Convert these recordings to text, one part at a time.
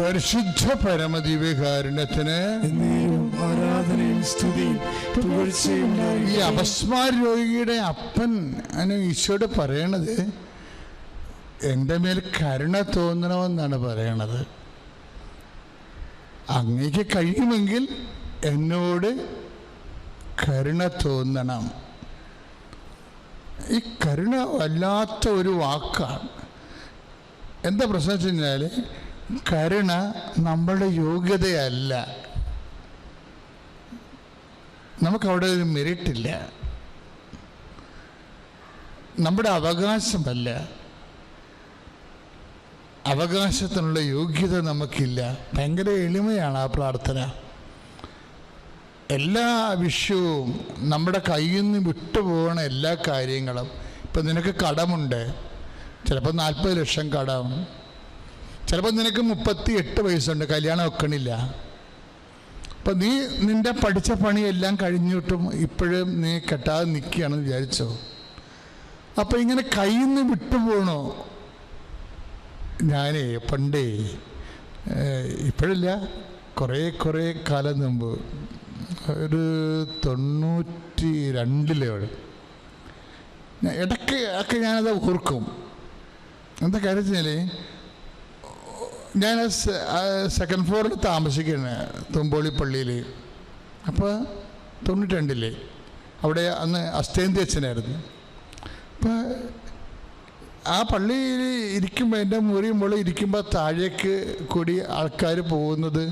പരിശുദ്ധ പരമദിവ്യകാരുണ്യത്തിന് ആരാധനയും സ്തുതിയും പുകഴ്ചയും. ഈ അപസ്മാര രോഗിയുടെ അപ്പൻ ഈശോയോട് പറയണത് എൻ്റെ മേൽ കരുണ തോന്നണമെന്നാണ് പറയണത്. അങ്ങേക്ക് കഴിയുമെങ്കിൽ എന്നോട് കരുണ തോന്നണം. ഈ കരുണ വല്ലാത്ത ഒരു വാക്കാണ്. എന്താ പ്രശ്നം വെച്ച് കഴിഞ്ഞാൽ, കരുണ നമ്മളുടെ യോഗ്യതയല്ല, നമുക്കവിടെ ഒരു മെറിറ്റില്ല, നമ്മുടെ അവകാശമല്ല, അവകാശത്തിനുള്ള യോഗ്യത നമുക്കില്ല. ഭയങ്കര എളിമയാണ് ആ പ്രാർത്ഥന. എല്ലാ വിഷയവും നമ്മുടെ കയ്യിൽ നിന്ന് വിട്ടുപോകണ എല്ലാ കാര്യങ്ങളും. ഇപ്പം നിനക്ക് കടമുണ്ട്, ചിലപ്പോൾ 40 ലക്ഷം കടം, ചിലപ്പോൾ നിനക്ക് 38 വയസ്സുണ്ട്, കല്യാണം വെക്കണില്ല. അപ്പം നീ നിൻ്റെ പഠിച്ച പണിയെല്ലാം കഴിഞ്ഞിട്ടും ഇപ്പോഴും നീ കെട്ടാതെ നിൽക്കുകയാണെന്ന് വിചാരിച്ചോ. അപ്പം ഇങ്ങനെ കയ്യിൽ നിന്ന് വിട്ടുപോകണോ? ഞാനേ പണ്ടേ, ഇപ്പോഴില്ല, കുറേ കാലം മുമ്പ്, ഒരു 92 ഇടയ്ക്ക് ഒക്കെ ഞാനത് ഓർക്കും. എന്താ കാര്യം വെച്ചാൽ, ഞാൻ സെക്കൻഡ് ഫ്ലോറിൽ താമസിക്കുകയാണ് തുമ്പോളി പള്ളിയിൽ. അപ്പോൾ 92 അവിടെ അന്ന് അസ്തേന്തി അച്ഛനായിരുന്നു. അപ്പോൾ ആ പള്ളിയിൽ ഇരിക്കുമ്പോൾ, എൻ്റെ മുറിയുമ്പോൾ ഇരിക്കുമ്പോൾ താഴേക്ക് കൂടി ആൾക്കാർ പോകുന്നത്,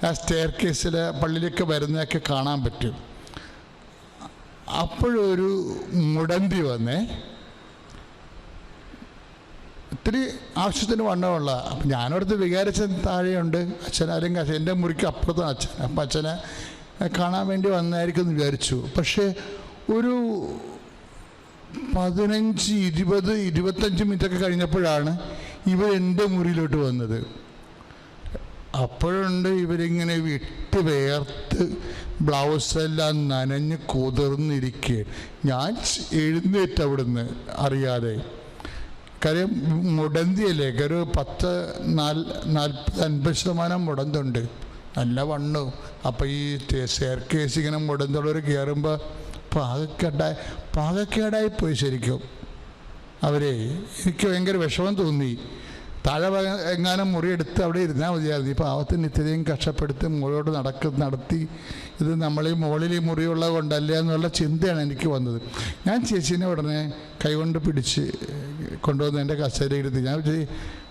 ആ സ്റ്റെയർ കേസിൽ പള്ളിയിലേക്ക് വരുന്നതൊക്കെ കാണാൻ പറ്റും. അപ്പോഴൊരു മുടന്തി വന്നേ, ഇത്തിരി ആവശ്യത്തിന് വണ്ണമുള്ള. അപ്പം ഞാനവിടുത്തെ വികാരച്ചൻ താഴെയുണ്ട്, അച്ഛൻ അല്ലെങ്കിൽ എൻ്റെ മുറിക്ക് അപ്പുറത്താണ് അച്ഛൻ. അപ്പം അച്ഛനെ കാണാൻ വേണ്ടി വന്നായിരിക്കും എന്ന് വിചാരിച്ചു. പക്ഷേ ഒരു 15, 20, 25 മിനിറ്റൊക്കെ കഴിഞ്ഞപ്പോഴാണ് ഇവർ എൻ്റെ മുറിയിലോട്ട് വന്നത്. അപ്പോഴുണ്ട് ഇവരിങ്ങനെ വിട്ട് വേർത്ത് ബ്ലൗസെല്ലാം നനഞ്ഞ് കുതിർന്നിരിക്കുക. ഞാൻ എഴുന്നേറ്റ് അവിടുന്ന് അറിയാതെ. കാര്യം മുടന്തിയല്ലേ, ഒരു 40-50% മുടന്തുണ്ട്, നല്ല വണ്ണവും. അപ്പോൾ ഈ സ്റ്റെയർ കേസ് ഇങ്ങനെ മുടന്തുള്ളവർ കയറുമ്പോൾ പാകക്കേടായി പോയി ശരിക്കും അവരെ. എനിക്ക് ഭയങ്കര വിഷമം തോന്നി. താഴെ എങ്ങാനും മുറിയെടുത്ത് അവിടെ ഇരുന്നാൽ മതിയായിരുന്നു. ഈ പാവത്തിന് ഇത്രയും കഷ്ടപ്പെടുത്തി മുകളിലോട്ട് നടത്തി ഇത് നമ്മളീ മുകളിൽ ഈ മുറിയുള്ളത് കൊണ്ടല്ല എന്നുള്ള ചിന്തയാണ് എനിക്ക് വന്നത്. ഞാൻ ചേച്ചീനെ ഉടനെ കൈകൊണ്ട് പിടിച്ച് കൊണ്ടുവന്ന് എൻ്റെ കസേരയിൽ ഇരുത്തി. ഞാൻ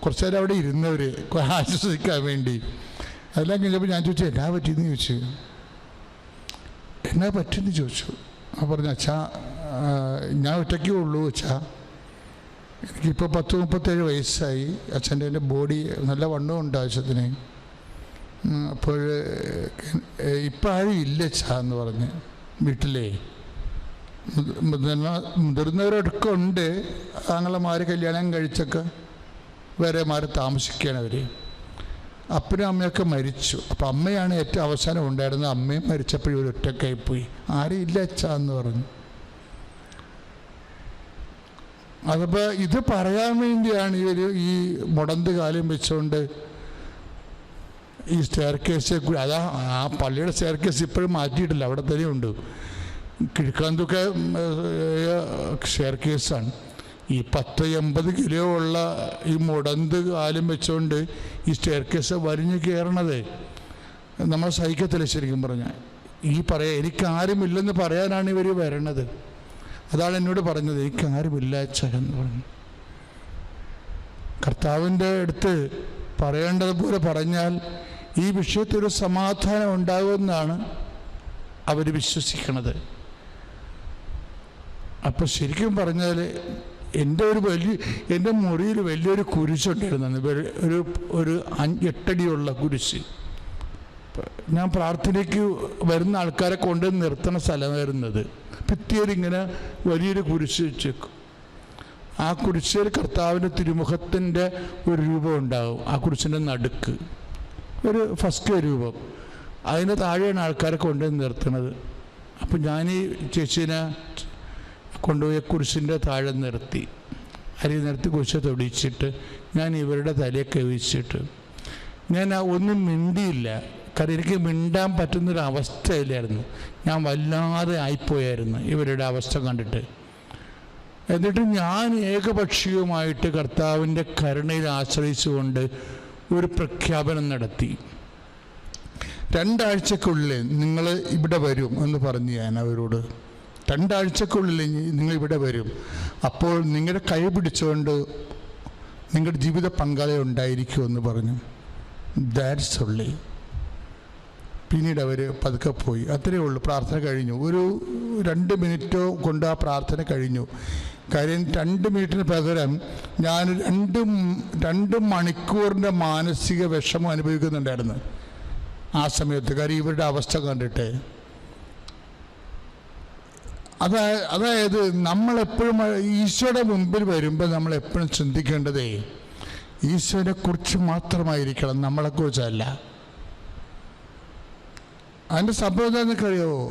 കുറച്ച് നേരം അവിടെ ഇരുന്നവർ ആശ്വസിക്കാൻ വേണ്ടി. അതെല്ലാം കഴിഞ്ഞപ്പോൾ ഞാൻ ചോദിച്ചു, എന്നാ പറ്റിയെന്ന് ചോദിച്ചു. എന്നാ പറ്റിയെന്ന് ചോദിച്ചു. അപ്പോൾ പറഞ്ഞു, അച്ഛാ ഞാൻ ഒറ്റയ്ക്കേ ഉള്ളൂ അച്ഛാ, എനിക്കിപ്പോൾ 37 വയസ്സായി. അച്ഛൻ്റെ എൻ്റെ ബോഡി നല്ല വണ്ണമുണ്ട് ആവശ്യത്തിന്. അപ്പോൾ ഇപ്പം ആരും ഇല്ല അച്ഛാ എന്ന് പറഞ്ഞ്. വീട്ടിലേ മുതിർന്നവരൊക്കെ ഉണ്ട്, ആങ്ങളമാർ കല്യാണം കഴിച്ചൊക്കെ വേറെ മാറി താമസിക്കുകയാണ് അവർ. അപ്പനും അമ്മയൊക്കെ മരിച്ചു. അപ്പം അമ്മയാണ് ഏറ്റവും അവസാനം ഉണ്ടായിരുന്നത്. അമ്മയും മരിച്ചപ്പോഴും ഒരു ഒറ്റക്കായിപ്പോയി. ആരും ഇല്ല അച്ഛാ എന്ന് പറഞ്ഞു. അതപ്പോൾ ഇത് പറയാൻ വേണ്ടിയാണ് ഈ മുടന്ത് കാലം വെച്ചുകൊണ്ട് ഈ സ്റ്റെയർ കേസ്. അതാ ആ പള്ളിയുടെ സ്റ്റെയർ കേസ് ഇപ്പോഴും മാറ്റിയിട്ടില്ല, അവിടെ തന്നെയുണ്ട്. കിഴക്കാന്തൊക്കെ സ്റ്റെയർ കേസാണ്. ഈ 10-80 കിലോ ഉള്ള ഈ മുടന്ത് കാലം വെച്ചുകൊണ്ട് ഈ സ്റ്റെയർ കേസ് വരിഞ്ഞ് കയറണത് നമ്മൾ സഹിക്കത്തില്ല ശരിക്കും പറഞ്ഞാൽ. എനിക്കാരുമില്ലെന്ന് പറയാനാണ് ഇവർ വരണത്. അതാണ് എന്നോട് പറഞ്ഞത്, എനിക്കാരുമില്ല എന്ന് പറഞ്ഞു. കർത്താവിൻ്റെ അടുത്ത് പറയേണ്ടതുപോലെ പറഞ്ഞാൽ ഈ വിഷയത്തിലൊരു സമാധാനം ഉണ്ടാകുമെന്നാണ് അവർ വിശ്വസിക്കണത്. അപ്പം ശരിക്കും പറഞ്ഞാൽ എൻ്റെ മുറിയിൽ വലിയൊരു കുരിശുണ്ടായിരുന്നു. ഒരു 8 അടിയുള്ള കുരിശ്. ഞാൻ പ്രാർത്ഥനയ്ക്ക് വരുന്ന ആൾക്കാരെ കൊണ്ട് നിർത്തണ സ്ഥലമായിരുന്നത്. ഭിത്തിയിലിങ്ങനെ വലിയൊരു കുരിശ് വെച്ചേക്കും. ആ കുരിശിൽ കർത്താവിൻ്റെ തിരുമുഖത്തിൻ്റെ ഒരു രൂപം ഉണ്ടാകും. ആ കുരിശിൻ്റെ നടുക്ക് ഒരു ഫസ്റ്റ് രൂപം, അതിൻ്റെ താഴെയാണ് ആൾക്കാരെ കൊണ്ട് നിർത്തണത്. അപ്പം ഞാൻ ഈ ചേച്ചീനെ കൊണ്ടുപോയി കുരിശിൻ്റെ താഴെ നിർത്തി കുരിശ് തൊടിച്ചിട്ട് ഞാൻ ഇവരുടെ തലയെ കവിച്ചിട്ട് ഞാൻ ഒന്നും മിണ്ടിയില്ല. കാരണം എനിക്ക് മിണ്ടാൻ പറ്റുന്നൊരവസ്ഥയില്ലായിരുന്നു. ഞാൻ വല്ലാതെ ആയിപ്പോയായിരുന്നു ഇവരുടെ അവസ്ഥ കണ്ടിട്ട്. എന്നിട്ട് ഞാൻ ഏകപക്ഷീയമായിട്ട് കർത്താവിൻ്റെ കരുണയിൽ ആശ്രയിച്ചുകൊണ്ട് ഒരു പ്രഖ്യാപനം നടത്തി. 2 ആഴ്ചക്കുള്ളിൽ നിങ്ങൾ ഇവിടെ വരും എന്ന് പറഞ്ഞു ഞാൻ അവരോട്. 2 ആഴ്ചക്കുള്ളിൽ നിങ്ങൾ ഇവിടെ വരും. അപ്പോൾ നിങ്ങളുടെ കൈ പിടിച്ചുകൊണ്ട് നിങ്ങളുടെ ജീവിത പങ്കാളി ഉണ്ടായിരിക്കുമെന്ന് പറഞ്ഞു. That's only. പിന്നീട് അവർ പതുക്കെ പോയി. അത്രയേ ഉള്ളൂ. പ്രാർത്ഥന കഴിഞ്ഞു. ഒരു 2 മിനിറ്റോ കൊണ്ട് ആ പ്രാർത്ഥന കഴിഞ്ഞു. കാര്യം 2 മിനിറ്റിന് പകരം ഞാൻ 2 മണിക്കൂറിൻ്റെ മാനസിക വിഷമം അനുഭവിക്കുന്നുണ്ടായിരുന്നു ആ സമയത്ത്. കാര്യം ഇവരുടെ അവസ്ഥ കണ്ടിട്ട്. അതായത് നമ്മളെപ്പോഴും ഈശോയുടെ മുമ്പിൽ വരുമ്പോൾ നമ്മളെപ്പോഴും ചിന്തിക്കേണ്ടതേ ഈശോനെ കുറിച്ച് മാത്രമായിരിക്കണം, നമ്മളെക്കുറിച്ചല്ല. അതിൻ്റെ സംഭവം എന്താണെന്നറിയാമോ?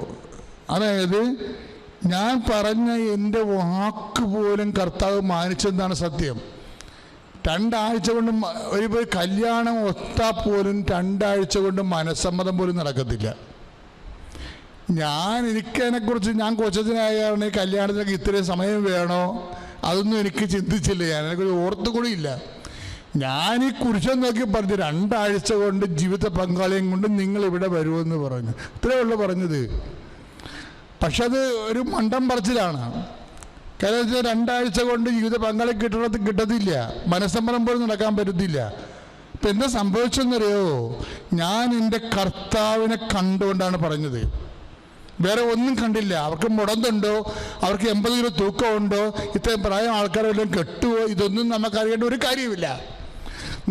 അതായത് ഞാൻ പറഞ്ഞ എൻ്റെ വാക്ക് പോലും കർത്താവ് മാനിച്ചെന്നാണ് സത്യം. 2 ആഴ്ച കൊണ്ട് ഒരു കല്യാണം ഒത്താൽ പോലും 2 ആഴ്ച കൊണ്ട് മനസ്സമ്മതം പോലും നടക്കത്തില്ല. എനിക്കതിനെക്കുറിച്ച് ഞാൻ കൊച്ചതിനായാണ് കല്യാണത്തിനൊക്കെ ഇത്രയും സമയം വേണോ അതൊന്നും എനിക്ക് ചിന്തിച്ചില്ല. ഞാൻ അതിനെക്കുറിച്ച് ഓർത്തുകൂടിയില്ല. ഞാൻ ഈ കുരിശൻ നോക്കി പറഞ്ഞു 2 ആഴ്ച കൊണ്ട് ജീവിത പങ്കാളിയും കൊണ്ട് നിങ്ങൾ ഇവിടെ വരുമെന്ന് പറഞ്ഞു. ഇത്രയേ ഉള്ളൂ പറഞ്ഞത്. പക്ഷെ അത് ഒരു മണ്ടം പറച്ചിലാണ്. കാരണം വെച്ചാൽ 2 ആഴ്ച കൊണ്ട് ജീവിത പങ്കാളി കിട്ടത്തില്ല, മനസ്സമ്മതം പോലും നടക്കാൻ പറ്റത്തില്ല. ഇപ്പം എന്താ സംഭവിച്ചെന്നറിയോ? ഞാൻ എൻ്റെ കർത്താവിനെ കണ്ടുകൊണ്ടാണ് പറഞ്ഞത്, വേറെ ഒന്നും കണ്ടില്ല. അവർക്ക് മുടന്തുണ്ടോ, അവർക്ക് 80 കിലോ തൂക്കമുണ്ടോ, ഇത്രയും പ്രായം ആൾക്കാരെല്ലാം കെട്ടുവോ, ഇതൊന്നും നമുക്കറിയേണ്ട ഒരു കാര്യമില്ല.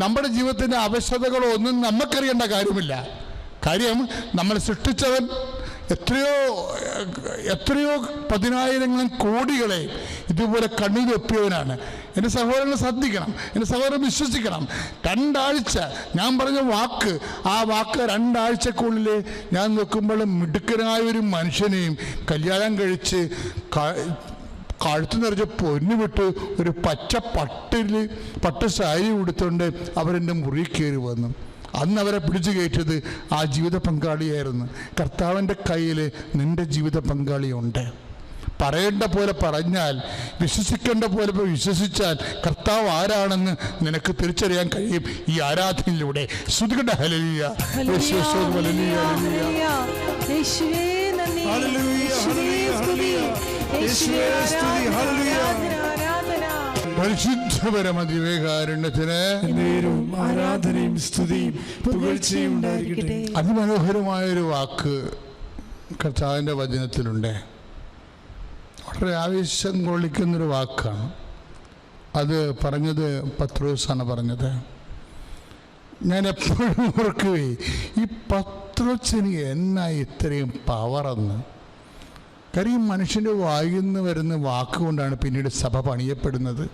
നമ്മുടെ ജീവിതത്തിൻ്റെ ആവശ്യകതകളൊന്നും നമുക്കറിയേണ്ട കാര്യമില്ല. കാര്യം നമ്മൾ സൃഷ്ടിച്ചവൻ എത്രയോ 10,000 കോടികളെ ഇതുപോലെ കണ്ണീരൊപ്പിയവനാണ്. എൻ്റെ സഹോദരനെ ശ്രദ്ധിക്കണം, എൻ്റെ സഹോദരൻ വിശ്വസിക്കണം. 2 ആഴ്ച ഞാൻ പറഞ്ഞ വാക്ക്, ആ വാക്ക് 2 ആഴ്ചക്കുള്ളിൽ ഞാൻ നോക്കുമ്പോൾ മിടുക്കനായ ഒരു മനുഷ്യനെയും കല്യാണം കഴിച്ച് കഴുത്ത് നിറച്ച് പൊന്നു വിട്ട് ഒരു പച്ച പട്ട് സാരി ഉടുത്തുകൊണ്ട് അവരെൻ്റെ മുറി കയറി വന്നു. അന്ന് അവരെ പിടിച്ചു കയറ്റിയത് ആ ജീവിത പങ്കാളിയായിരുന്നു. കർത്താവിൻ്റെ കയ്യിൽ നിൻ്റെ ജീവിത പങ്കാളിയുണ്ട്. പറയേണ്ട പോലെ പറഞ്ഞാൽ, വിശ്വസിക്കേണ്ട പോലെ വിശ്വസിച്ചാൽ കർത്താവ് ആരാണെന്ന് നിനക്ക് തിരിച്ചറിയാൻ കഴിയും ഈ ആരാധനയിലൂടെ. ശ്രുതികട്ടെ ഹല്ലേലൂയ, പരിശുദ്ധപരമദിവ്യകാരുണ്യത്തിന് ആരാധനയും സ്തുതിയും പുകഴ്ചയും ഉണ്ടായിരിക്കട്ടെ. അതിമനോഹരമായൊരു വാക്ക് കർത്താവിൻ്റെ വചനത്തിലുണ്ട്. വളരെ ആവേശം കൊള്ളിക്കുന്നൊരു വാക്കാണ്. അത് പറഞ്ഞത് പത്രോസാണ് പറഞ്ഞത്. ഞാൻ എപ്പോഴും ഓർക്കുകയെ, ഈ പത്രോസിന് എന്നാ ഇത്രയും പവറെന്ന്. കാര്യം മനുഷ്യൻ്റെ വായിൽ നിന്ന് വരുന്ന വാക്കുകൊണ്ടാണ് പിന്നീട് സഭ പണിയപ്പെടുന്നത്.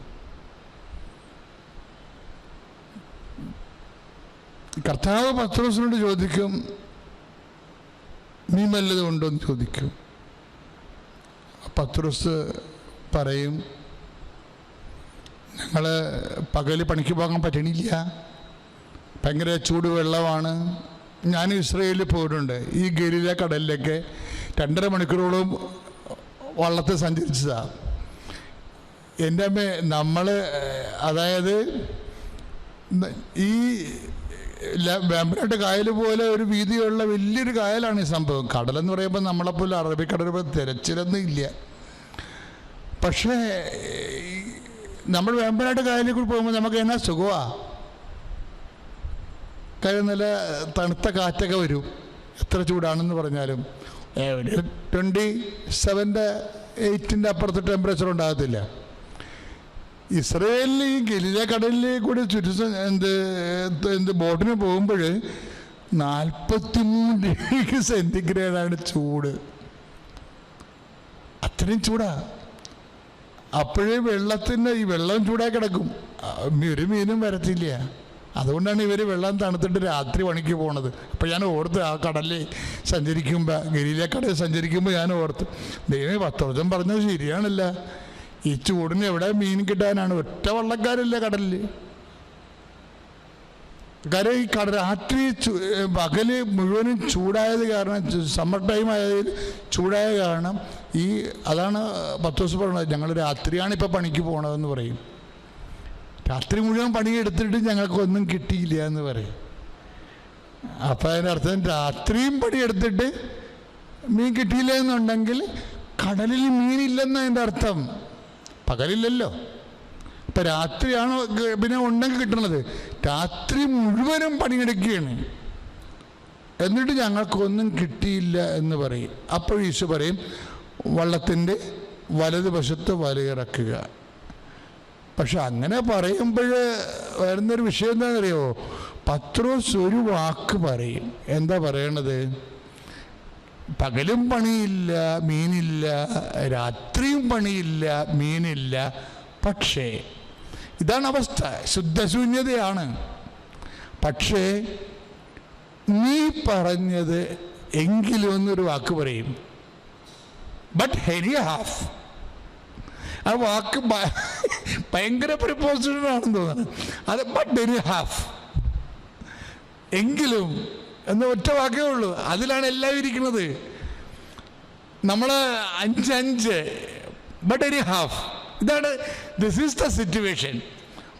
കർത്താവ് പത്രോസിനോട് ചോദിക്കും, നീ വല്ലതും ഉണ്ടോ എന്ന് ചോദിക്കും. പത്രോസ് പറയും, ഞങ്ങൾ പകല് പണിക്ക് പോകാൻ പറ്റണില്ല, ഭയങ്കര ചൂട് വെള്ളമാണ്. ഞാൻ ഇസ്രയേലിൽ പോയിട്ടുണ്ട്. ഈ ഗലീല കടലിലൊക്കെ 2.5 മണിക്കൂറോളം വള്ളത്തിൽ സഞ്ചരിച്ചതാണ്. എൻ്റെ അമ്മ നമ്മൾ അതായത് ഈ വേമ്പനാട്ട് കായൽ പോലെ ഒരു വീതിയുള്ള വലിയൊരു കായലാണ് ഈ സംഭവം. കടലെന്ന് പറയുമ്പോൾ നമ്മളെപ്പോലെ അറബിക്കടൽ തിരച്ചിലൊന്നും ഇല്ല. പക്ഷേ നമ്മൾ വേമ്പനാട്ട് കായലിൽ കൂടി പോകുമ്പോൾ നമുക്ക് എന്നാ സുഖമാണ്. കാര്യം നല്ല തണുത്ത കാറ്റൊക്കെ വരും. എത്ര ചൂടാണെന്ന് പറഞ്ഞാലും 27-8 അപ്പുറത്ത് ടെമ്പറേച്ചർ ഉണ്ടാകത്തില്ല. ഇസ്രയേലിൽ ഈ ഗലീല കടലിൽ കൂടി ബോട്ടിന് പോകുമ്പോൾ 43 ഡിഗ്രി സെൻറ്റിഗ്രേഡാണ് ചൂട്. അത്രയും ചൂടാ. അപ്പോഴേ ഈ വെള്ളം ചൂടായി കിടക്കും, ഒരു മീനും വരത്തില്ല. അതുകൊണ്ടാണ് ഇവർ വെള്ളം തണുത്തിട്ട് രാത്രി പണിക്ക് പോണത്. അപ്പോൾ ഞാൻ ഓർത്ത്, ആ കടലിൽ സഞ്ചരിക്കുമ്പോൾ, ഗലീല കടലിൽ സഞ്ചരിക്കുമ്പോൾ ഞാൻ ഓർത്ത്, ദൈവമേ പത്രോസം പറഞ്ഞത് ശരിയാണല്ല. ഈ ചൂടിന് എവിടെ മീൻ കിട്ടാനാണ്? ഒറ്റ വള്ളക്കാരില്ല കടലിൽ. കാര്യം ഈ രാത്രി പകല് മുഴുവനും ചൂടായത് കാരണം, സമ്മർ ടൈം ആയതിൽ ചൂടായ കാരണം അതാണ് പത്രോസ് പറയുന്നത്, ഞങ്ങൾ രാത്രിയാണ് ഇപ്പോൾ പണിക്ക് പോകണതെന്ന് പറയും. രാത്രി മുഴുവൻ പണിയെടുത്തിട്ട് ഞങ്ങൾക്കൊന്നും കിട്ടിയില്ല എന്ന് പറയും. അപ്പം അതിൻ്റെ അർത്ഥം രാത്രിയും പണിയെടുത്തിട്ട് മീൻ കിട്ടിയില്ല എന്നുണ്ടെങ്കിൽ കടലിൽ മീനില്ലെന്ന് അതിൻ്റെ അർത്ഥം. പകലില്ലല്ലോ. ഇപ്പം രാത്രിയാണോ പിന്നെ ഉണ്ടെങ്കിൽ കിട്ടണത്? രാത്രി മുഴുവനും പണിയെടുക്കുകയാണ്, എന്നിട്ട് ഞങ്ങൾക്കൊന്നും കിട്ടിയില്ല എന്ന് പറയും. അപ്പോൾ ഈശോ പറയും, വള്ളത്തിൻ്റെ വലതുവശത്ത് വലയിറക്കുക. പക്ഷെ അങ്ങനെ പറയുമ്പോൾ വരുന്നൊരു വിഷയം എന്താണെന്നറിയോ? പത്രോസ് ഒരു വാക്ക് പറയും. എന്താ പറയണത്? പകലും പണിയില്ല, മീനില്ല, രാത്രിയും പണിയില്ല, മീനില്ല. പക്ഷേ ഇതാണ് അവസ്ഥ, ശുദ്ധശൂന്യതയാണ്. പക്ഷേ നീ പറഞ്ഞത് എങ്കിലും എന്നൊരു വാക്ക് പറയും. ബട്ട് ഹെരി ഹാഫ്. ആ വാക്ക് ഭയങ്കര പ്രിപ്പോസിഷനാണെന്ന് തോന്നുന്നത്. അത് ബട്ട് ഹെരി ഹാഫ്, എങ്കിലും എന്ന ഒറ്റ വാക്കേ ഉള്ളൂ. അതിലാണ് എല്ലാം ഇരിക്കുന്നത്. നമ്മൾ 5-5 ബട്ട് ഹെരി ഹാഫ്. ഇതാണ്, ദിസ് ഈസ് ദ സിറ്റുവേഷൻ.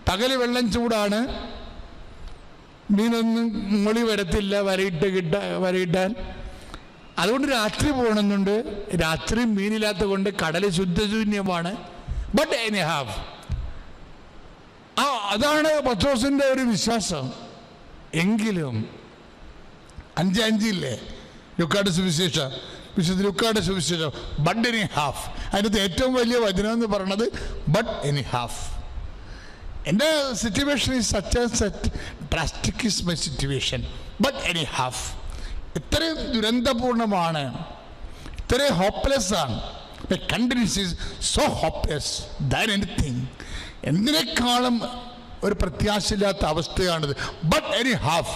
പകല് വെള്ളം ചൂടാണ്, മീനൊന്നും മുളി വരത്തില്ല വരയിട്ടാൻ. അതുകൊണ്ട് രാത്രി പോകണമെന്നുണ്ട്. രാത്രി മീനില്ലാത്ത കൊണ്ട് കടൽ ശുദ്ധശൂന്യമാണ്. But any have. അതാണ് പത്രോസിൻ്റെ ഒരു വിശ്വാസം. എങ്കിലും 5:5 ലുക്കായുടെ സുവിശേഷം, വിശുദ്ധ ലുക്കായുടെ സുവിശേഷം, ബട്ട് എനി ഹാഫ്. അതിനകത്ത് ഏറ്റവും വലിയ വചനം എന്ന് പറയുന്നത് ബട്ട് എനി ഹാഫ്. എൻ്റെ situation is such drastic is my situation, but anyhow. ഇത്രയും ദുരന്തപൂർണമാണ്, ഇത്രയും ഹോപ്പ്ലെസ് ആണ്. My condition is so hopeless than anything. എന്തിനേക്കാളും ഒരു പ്രത്യാശയില്ലാത്ത അവസ്ഥയാണിത്. But anyhow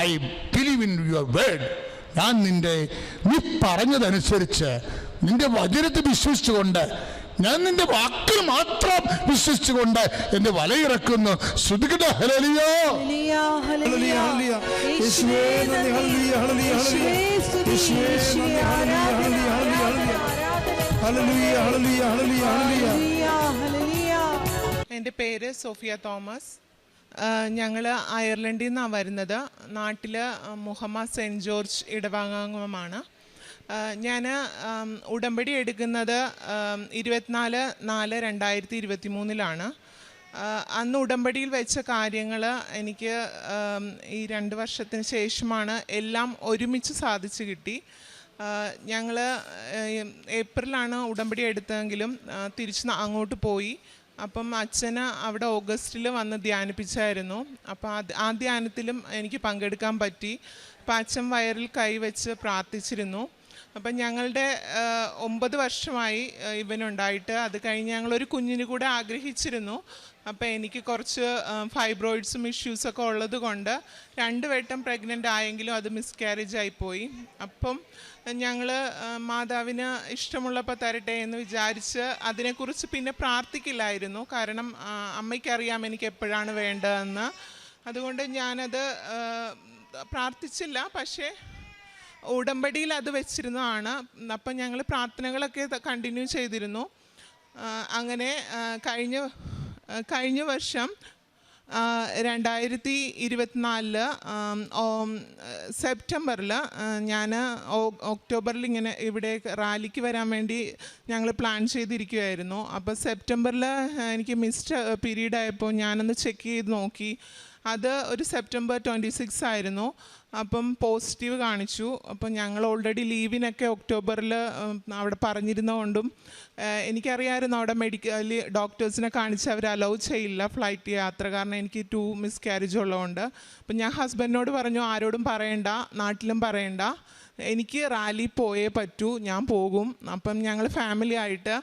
I believe in your word. ഞാൻ നീ പറഞ്ഞതനുസരിച്ച്, നിന്റെ വചനത്തിൽ വിശ്വസിച്ചുകൊണ്ട്, ഞാൻ നിന്റെ വാക്കിൽ മാത്രം വിശ്വസിച്ചുകൊണ്ട് എന്റെ വലയിറക്കുന്നു. ശ്രുതികട ഹല്ലേലൂയ. എൻ്റെ പേര് സോഫിയ തോമസ്. ഞങ്ങൾ അയർലൻഡിൽ നിന്നാണ് വരുന്നത്. നാട്ടിൽ മുഹമ്മദ് സെൻറ്റ് ജോർജ് ഇടവകാംഗമാണ്. ഞാൻ ഉടമ്പടി എടുക്കുന്നത് 24/4/2023 അന്ന് ഉടമ്പടിയിൽ വെച്ച കാര്യങ്ങൾ എനിക്ക് ഈ 2 വർഷത്തിന് ശേഷമാണ് എല്ലാം ഒരുമിച്ച് സാധിച്ചു കിട്ടി. ഞങ്ങൾ ഏപ്രിലാണ് ഉടമ്പടി എടുത്തതെങ്കിലും തിരിച്ച് അങ്ങോട്ട് പോയി. അപ്പം അച്ഛന് അവിടെ ഓഗസ്റ്റിൽ വന്ന് ധ്യാനിപ്പിച്ചായിരുന്നു. അപ്പോൾ ആ ധ്യാനത്തിലും എനിക്ക് പങ്കെടുക്കാൻ പറ്റി. അപ്പം അച്ഛൻ വയറിൽ കൈവച്ച് പ്രാർത്ഥിച്ചിരുന്നു. അപ്പം ഞങ്ങളുടെ 9 വർഷമായി ഇവനുണ്ടായിട്ട്. അത് കഴിഞ്ഞ് ഞങ്ങളൊരു കുഞ്ഞിന് കൂടെ ആഗ്രഹിച്ചിരുന്നു. അപ്പോൾ എനിക്ക് കുറച്ച് ഫൈബ്രോയിഡ്സും ഇഷ്യൂസൊക്കെ ഉള്ളത് കൊണ്ട് 2 വട്ടം പ്രഗ്നൻ്റ് ആയെങ്കിലും അത് മിസ്കാരേജ് ആയിപ്പോയി. അപ്പം ഞങ്ങൾ മാതാവിന് ഇഷ്ടമുള്ളപ്പോൾ തരട്ടെ എന്ന് വിചാരിച്ച് അതിനെക്കുറിച്ച് പിന്നെ പ്രാർത്ഥിക്കില്ലായിരുന്നു. കാരണം അമ്മയ്ക്കറിയാം എനിക്ക് എപ്പോഴാണ് വേണ്ടതെന്ന്. അതുകൊണ്ട് ഞാനത് പ്രാർത്ഥിച്ചില്ല. പക്ഷേ ഉടമ്പടിയിൽ അത് വെച്ചിരുന്നതാണ്. അപ്പം ഞങ്ങൾ പ്രാർത്ഥനകളൊക്കെ കണ്ടിന്യൂ ചെയ്തിരുന്നു. അങ്ങനെ കഴിഞ്ഞ വർഷം 2024 സെപ്റ്റംബറിൽ ഞാൻ ഒക്ടോബറിൽ ഇങ്ങനെ ഇവിടെ റാലിക്ക് വരാൻ വേണ്ടി ഞങ്ങൾ പ്ലാൻ ചെയ്തിരിക്കുമായിരുന്നു. അപ്പോൾ സെപ്റ്റംബറിൽ എനിക്ക് മിസ്ഡ് പീരീഡ് ആയപ്പോൾ ഞാനൊന്ന് ചെക്ക് ചെയ്ത് നോക്കി. അത് ഒരു സെപ്റ്റംബർ 26 ആയിരുന്നു. അപ്പം പോസിറ്റീവ് കാണിച്ചു. അപ്പം ഞങ്ങൾ ഓൾറെഡി ലീവിനൊക്കെ ഒക്ടോബറിൽ അവിടെ പറഞ്ഞിരുന്നതുകൊണ്ടും എനിക്കറിയാമായിരുന്നു അവിടെ മെഡിക്കലി ഡോക്ടേഴ്സിനെ കാണിച്ച് അവർ അലൗ ചെയ്യില്ല ഫ്ലൈറ്റ് യാത്ര, കാരണം എനിക്ക് 2 മിസ്കാരേജ് ഉള്ളതുകൊണ്ട്. അപ്പം ഞാൻ ഹസ്ബൻഡിനോട് പറഞ്ഞു, ആരോടും പറയണ്ട, നാട്ടിലും പറയണ്ട, എനിക്ക് റാലി പോയേ പറ്റൂ, ഞാൻ പോകും. അപ്പം ഞങ്ങൾ ഫാമിലി ആയിട്ട്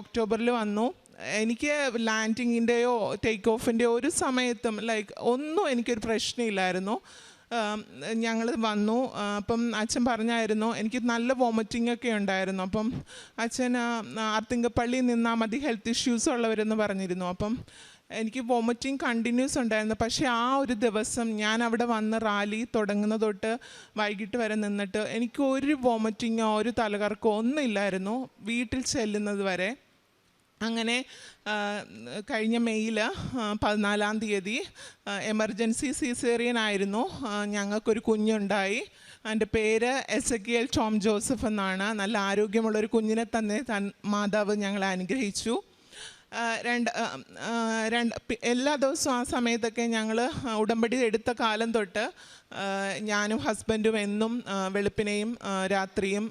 ഒക്ടോബറിൽ വന്നു. എനിക്ക് ലാൻഡിങ്ങിൻ്റെയോ ടേക്ക് ഓഫിൻ്റെയോ ഒരു സമയത്തും ഒന്നും എനിക്കൊരു പ്രശ്നമില്ലായിരുന്നു. ഞങ്ങൾ വന്നു. അപ്പം അച്ഛൻ പറഞ്ഞായിരുന്നു, എനിക്ക് നല്ല വോമിറ്റിംഗ് ഒക്കെ ഉണ്ടായിരുന്നു. അപ്പം അച്ഛൻ അർത്തിങ്കപ്പള്ളിയിൽ നിന്നാൽ മതി ഹെൽത്ത് ഇഷ്യൂസ് ഉള്ളവരെന്ന് പറഞ്ഞിരുന്നു. അപ്പം എനിക്ക് വോമിറ്റിംഗ് കണ്ടിന്യൂസ് ഉണ്ടായിരുന്നു. പക്ഷേ ആ ഒരു ദിവസം ഞാൻ അവിടെ വന്ന് റാലി തുടങ്ങുന്ന തൊട്ട് വൈകിട്ട് വരെ നിന്നിട്ട് എനിക്ക് ഒരു വോമിറ്റിങ്ങോ ഒരു തലകറക്കോ ഒന്നും ഇല്ലായിരുന്നു വീട്ടിൽ ചെല്ലുന്നത് വരെ. അങ്ങനെ കഴിഞ്ഞ മെയ്യിൽ 14-ാം തീയതി എമർജൻസി സിസേറിയൻ ആയിരുന്നു. ഞങ്ങൾക്കൊരു കുഞ്ഞുണ്ടായി. എൻ്റെ പേര് എസക്കിയേൽ ടോം ജോസഫ് എന്നാണ്. നല്ല ആരോഗ്യമുള്ളൊരു കുഞ്ഞിനെ തന്നെ മാതാവ് ഞങ്ങളെ അനുഗ്രഹിച്ചു. എല്ലാ ദിവസവും ആ സമയത്തൊക്കെ ഞങ്ങൾ ഉടമ്പടി എടുത്ത കാലം തൊട്ട് ഞാനും ഹസ്ബൻഡും എന്നും വെളുപ്പിനെയും രാത്രിയും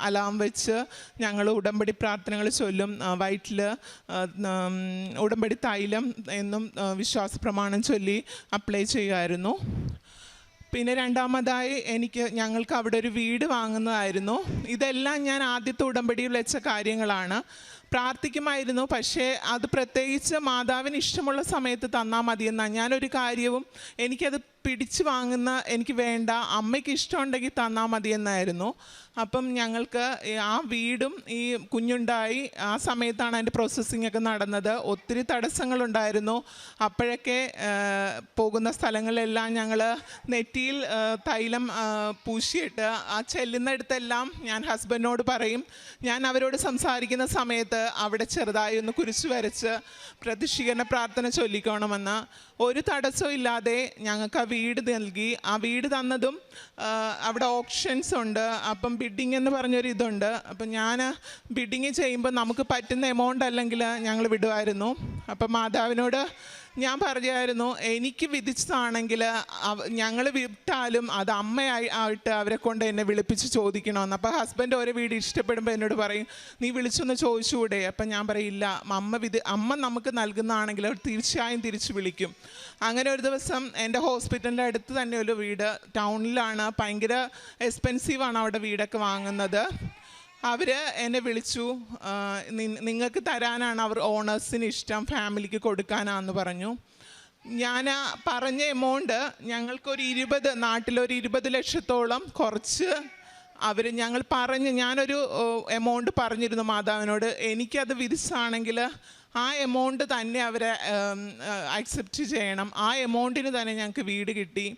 അലാം വെച്ച് ഞങ്ങൾ ഉടമ്പടി പ്രാർത്ഥനകൾ ചൊല്ലും. വയറ്റിൽ ഉടമ്പടി തൈലം എന്നും വിശ്വാസ പ്രമാണം ചൊല്ലി അപ്ലൈ ചെയ്യുമായിരുന്നു. പിന്നെ രണ്ടാമതായി ഞങ്ങൾക്ക് അവിടെ ഒരു വീട് വാങ്ങുന്നതായിരുന്നു. ഇതെല്ലാം ഞാൻ ആദ്യത്തെ ഉടമ്പടിയിൽ വെച്ച കാര്യങ്ങളാണ്. പ്രാർത്ഥിക്കുമായിരുന്നു, പക്ഷേ അത് പ്രത്യേകിച്ച് മാതാവിന് ഇഷ്ടമുള്ള സമയത്ത് തന്നാൽ മതിയെന്നാണ്. ഞാനൊരു കാര്യവും എനിക്കത് പിടിച്ച് വാങ്ങുന്ന എനിക്ക് വേണ്ട, അമ്മയ്ക്ക് ഇഷ്ടമുണ്ടെങ്കിൽ തന്നാൽ മതിയെന്നായിരുന്നു. അപ്പം ഞങ്ങൾക്ക് ആ വീടും ഈ കുഞ്ഞുണ്ടായി ആ സമയത്താണ് അതിൻ്റെ പ്രോസസ്സിംഗ് ഒക്കെ നടന്നത്. ഒത്തിരി തടസ്സങ്ങളുണ്ടായിരുന്നു. അപ്പോഴൊക്കെ പോകുന്ന സ്ഥലങ്ങളിലെല്ലാം ഞങ്ങൾ നെറ്റിയിൽ തൈലം പൂശിയിട്ട് ആ ചെല്ലുന്നിടത്തെല്ലാം ഞാൻ ഹസ്ബൻഡിനോട് പറയും, ഞാൻ അവരോട് സംസാരിക്കുന്ന സമയത്ത് അവിടെ ചെറുതായി ഒന്ന് കുരിശ് വരച്ച് പ്രതിഷ്ഠീകരണ പ്രാർത്ഥന ചൊല്ലിക്കണമെന്ന്. ഒരു തടസ്സവും ഇല്ലാതെ ഞങ്ങൾക്ക് ആ വീട് നൽകി. ആ വീട് തന്നതും അവിടെ ഓപ്ഷൻസ് ഉണ്ട്. അപ്പം ബിഡിങ് എന്ന് പറഞ്ഞൊരു ഇതുണ്ട്. അപ്പം ഞാൻ ബിഡിങ് ചെയ്യുമ്പോൾ നമുക്ക് പറ്റുന്ന എമൗണ്ട് അല്ലെങ്കിൽ ഞങ്ങൾ വിടുമായിരുന്നു. അപ്പം മാതാവിനോട് ഞാൻ പറയുമായിരുന്നു, എനിക്ക് വിധിച്ചതാണെങ്കിൽ ഞങ്ങൾ വിട്ടാലും അത് അമ്മയായിട്ട് അവരെ കൊണ്ട് എന്നെ വിളിപ്പിച്ച് ചോദിക്കണമെന്ന്. അപ്പോൾ ഹസ്ബൻഡ് ഓരോ വീട് ഇഷ്ടപ്പെടുമ്പോൾ എന്നോട് പറയും, നീ വിളിച്ചൊന്ന് ചോദിച്ചുകൂടെ? അപ്പം ഞാൻ പറയില്ല, അമ്മ നമുക്ക് നൽകുന്നതാണെങ്കിൽ അവർ തീർച്ചയായും തിരിച്ച് വിളിക്കും. അങ്ങനെ ഒരു ദിവസം എൻ്റെ ഹോസ്പിറ്റലിൻ്റെ അടുത്ത് തന്നെ ഒരു വീട്, ടൗണിലാണ്, ഭയങ്കര എക്സ്പെൻസീവാണ് അവിടെ വീടൊക്കെ വാങ്ങുന്നത്. അവർ എന്നെ വിളിച്ചു, നിങ്ങൾക്ക് തരാനാണ് അവർ ഓണേഴ്സിന് ഇഷ്ടം, ഫാമിലിക്ക് കൊടുക്കാനാണെന്ന് പറഞ്ഞു. ഞാൻ പറഞ്ഞ എമൗണ്ട് ഞങ്ങൾക്കൊരു 20 നാട്ടിലൊരു 20 ലക്ഷത്തോളം കുറച്ച് ഞാനൊരു എമൗണ്ട് പറഞ്ഞിരുന്നു മാതാവിനോട്. എനിക്കത് വിധിച്ചാണെങ്കിൽ ആ എമൗണ്ട് തന്നെ അവരെ അക്സെപ്റ്റ് ചെയ്യണം. ആ എമൗണ്ടിന് തന്നെ ഞങ്ങൾക്ക് വീട് കിട്ടി.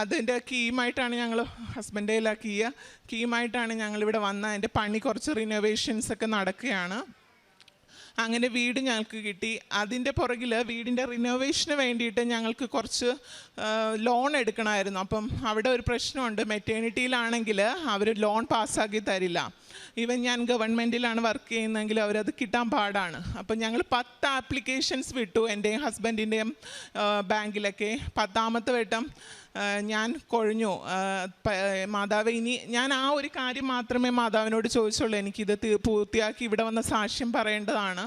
അതിൻ്റെ കീമായിട്ടാണ് ഞങ്ങൾ ഹസ്ബൻഡ് കീമായിട്ടാണ് ഞങ്ങളിവിടെ വന്ന. അതിൻ്റെ പണി കുറച്ച് റിനോവേഷൻസൊക്കെ നടക്കുകയാണ്. അങ്ങനെ വീട് ഞങ്ങൾക്ക് കിട്ടി. അതിൻ്റെ പുറകിൽ വീടിൻ്റെ റിനോവേഷന് വേണ്ടിയിട്ട് ഞങ്ങൾക്ക് കുറച്ച് ലോൺ എടുക്കണമായിരുന്നു. അപ്പം അവിടെ ഒരു പ്രശ്നമുണ്ട്, മെറ്റേണിറ്റിയിലാണെങ്കിൽ അവർ ലോൺ പാസ്സാക്കി തരില്ല. ഈവൻ ഞാൻ ഗവൺമെൻറ്റിലാണ് വർക്ക് ചെയ്യുന്നതെങ്കിൽ അവരത് കിട്ടാൻ പാടാണ്. അപ്പം ഞങ്ങൾ 10 ആപ്ലിക്കേഷൻസ് വിട്ടു, എൻ്റെയും ഹസ്ബൻഡിൻ്റെയും ബാങ്കിലൊക്കെ. 10ാമത്തെ വട്ടം ഞാൻ കുഴഞ്ഞു. മാതാവ്, ഇനി ഞാൻ ആ ഒരു കാര്യം മാത്രമേ മാതാവിനോട് ചോദിച്ചുള്ളൂ, എനിക്കിത് പൂർത്തിയാക്കി ഇവിടെ വന്ന സാക്ഷ്യം പറയേണ്ടതാണ്.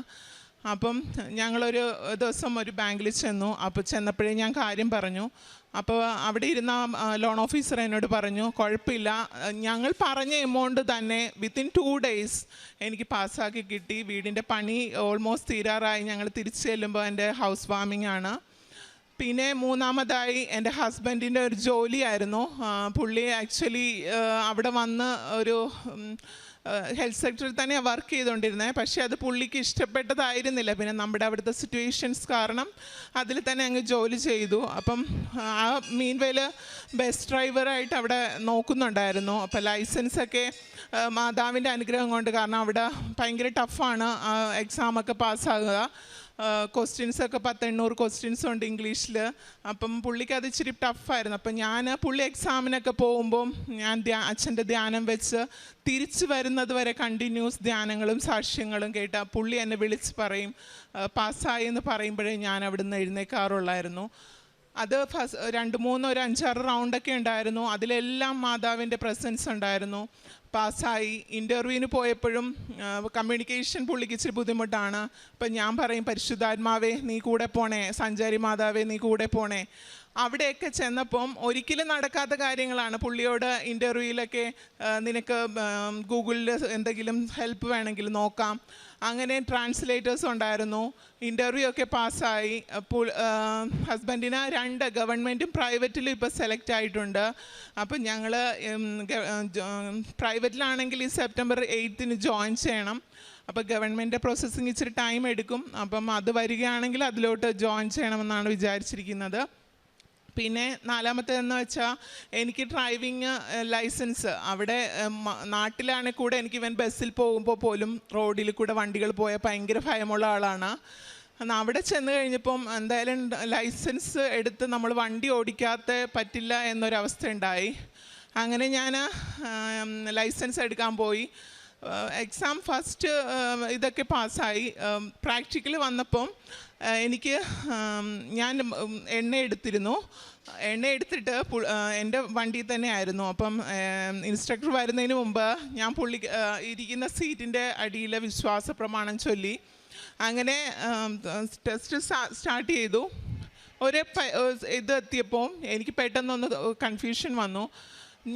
അപ്പം ഞങ്ങളൊരു ദിവസം ഒരു ബാങ്കിൽ ചെന്നു. അപ്പോൾ ചെന്നപ്പോഴേ ഞാൻ കാര്യം പറഞ്ഞു. അപ്പോൾ അവിടെ ഇരുന്ന ലോൺ ഓഫീസർ എന്നോട് പറഞ്ഞു, കുഴപ്പമില്ല, ഞങ്ങൾ പറഞ്ഞ എമൗണ്ട് തന്നെ വിത്തിൻ 2 days എനിക്ക് പാസ്സാക്കി കിട്ടി. വീടിൻ്റെ പണി ഓൾമോസ്റ്റ് തീരാറായി. ഞങ്ങൾ തിരിച്ചു ചെല്ലുമ്പോൾ എൻ്റെ ഹൗസ് വാമിംഗ് ആണ്. പിന്നെ മൂന്നാമതായി എൻ്റെ ഹസ്ബൻഡിൻ്റെ ഒരു ജോലിയായിരുന്നു. പുള്ളി ആക്ച്വലി അവിടെ വന്ന് ഒരു ഹെൽത്ത് സെക്ടറിൽ തന്നെയാണ് വർക്ക് ചെയ്തുകൊണ്ടിരുന്നത്. പക്ഷേ അത് പുള്ളിക്ക് ഇഷ്ടപ്പെട്ടതായിരുന്നില്ല. പിന്നെ നമ്മുടെ അവിടുത്തെ സിറ്റുവേഷൻസ് കാരണം അതിൽ തന്നെ അങ്ങ് ജോലി ചെയ്തു. അപ്പം ആ മീൻവെയിൽ ബസ് ഡ്രൈവറായിട്ട് അവിടെ നോക്കുന്നുണ്ടായിരുന്നു. അപ്പോൾ ലൈസൻസൊക്കെ മാതാവിൻ്റെ അനുഗ്രഹം കൊണ്ട്, കാരണം അവിടെ ഭയങ്കര ടഫാണ് എക്സാമൊക്കെ പാസ്സാകുക. ക്വസ്റ്റ്യൻസൊക്കെ 800 ക്വസ്റ്റ്യൻസ് ഉണ്ട് ഇംഗ്ലീഷിൽ. അപ്പം പുള്ളിക്ക് അത് ഇച്ചിരി ടഫായിരുന്നു. അപ്പം പുള്ളി എക്സാമിനൊക്കെ പോകുമ്പം ഞാൻ അച്ഛൻ്റെ ധ്യാനം വെച്ച് തിരിച്ചു വരുന്നത് വരെ കണ്ടിന്യൂസ് ധ്യാനങ്ങളും സാക്ഷ്യങ്ങളും കേട്ട പുള്ളി എന്നെ വിളിച്ച് പറയും, പാസ്സായി എന്ന് പറയുമ്പോഴേ ഞാൻ അവിടെ നിന്ന് എഴുന്നേക്കാറുള്ളായിരുന്നു. അത് 2, 3, ഒരു 5-6 റൗണ്ടൊക്കെ ഉണ്ടായിരുന്നു. അതിലെല്ലാം മാതാവിൻ്റെ പ്രസൻസ് ഉണ്ടായിരുന്നു. പാസ്സായി. ഇൻ്റർവ്യൂവിന് പോയപ്പോഴും കമ്മ്യൂണിക്കേഷൻ പുള്ളിക്ക് ഇച്ചിരി ബുദ്ധിമുട്ടാണ്. അപ്പം ഞാൻ പറയും, പരിശുദ്ധാത്മാവേ നീ കൂടെ പോണേ, സഞ്ചാരി മാതാവേ നീ കൂടെ പോണേ. അവിടെയൊക്കെ ചെന്നപ്പം ഒരിക്കലും നടക്കാത്ത കാര്യങ്ങളാണ്. പുള്ളിയോട് ഇൻ്റർവ്യൂവിലൊക്കെ നിനക്ക് ഗൂഗിളിൽ എന്തെങ്കിലും ഹെൽപ്പ് വേണമെങ്കിൽ നോക്കാം, അങ്ങനെ ട്രാൻസ്ലേറ്റേഴ്സ് ഉണ്ടായിരുന്നു. ഇൻ്റർവ്യൂ ഒക്കെ പാസ്സായി. ഹസ്ബൻഡിന് 2 ഗവൺമെൻറ്റും പ്രൈവറ്റിലും ഇപ്പോൾ സെലക്ട് ആയിട്ടുണ്ട്. അപ്പം ഞങ്ങൾ പ്രൈവറ്റിലാണെങ്കിൽ ഈ സെപ്റ്റംബർ 8 ജോയിൻ ചെയ്യണം. അപ്പോൾ ഗവൺമെൻറ് പ്രോസസ്സിങ് ഇച്ചിരി ടൈം എടുക്കും. അപ്പം അത് വരികയാണെങ്കിൽ അതിലോട്ട് ജോയിൻ ചെയ്യണമെന്നാണ് വിചാരിച്ചിരിക്കുന്നത്. പിന്നെ 4മത്തേതെന്ന് വെച്ചാൽ എനിക്ക് ഡ്രൈവിങ് ലൈസൻസ് അവിടെ നാട്ടിലാണെങ്കിൽ കൂടെ എനിക്ക് ഇവൻ ബസ്സിൽ പോകുമ്പോൾ പോലും റോഡിൽ കൂടെ വണ്ടികൾ പോയാൽ ഭയങ്കര ഭയമുള്ള ആളാണ്. അവിടെ ചെന്ന് കഴിഞ്ഞപ്പം എന്തായാലും ലൈസൻസ് എടുത്ത് നമ്മൾ വണ്ടി ഓടിക്കാത്ത പറ്റില്ല എന്നൊരവസ്ഥ ഉണ്ടായി. അങ്ങനെ ഞാൻ ലൈസൻസ് എടുക്കാൻ പോയി. എക്സാം ഫസ്റ്റ് ഇതൊക്കെ പാസ്സായി. പ്രാക്ടിക്കൽ വന്നപ്പം എനിക്ക് ഞാൻ എണ്ണ എടുത്തിരുന്നു. എണ്ണ എടുത്തിട്ട് എൻ്റെ വണ്ടിയിൽ തന്നെ ആയിരുന്നു. അപ്പം ഇൻസ്ട്രക്ടർ വരുന്നതിന് മുമ്പ് ഞാൻ ഇരിക്കുന്ന സീറ്റിൻ്റെ അടിയിൽ വിശ്വാസ പ്രമാണം ചൊല്ലി അങ്ങനെ ടെസ്റ്റ് സ്റ്റാർട്ട് ചെയ്തു. ഇത് എത്തിയപ്പോൾ എനിക്ക് പെട്ടെന്നൊന്ന് കൺഫ്യൂഷൻ വന്നു.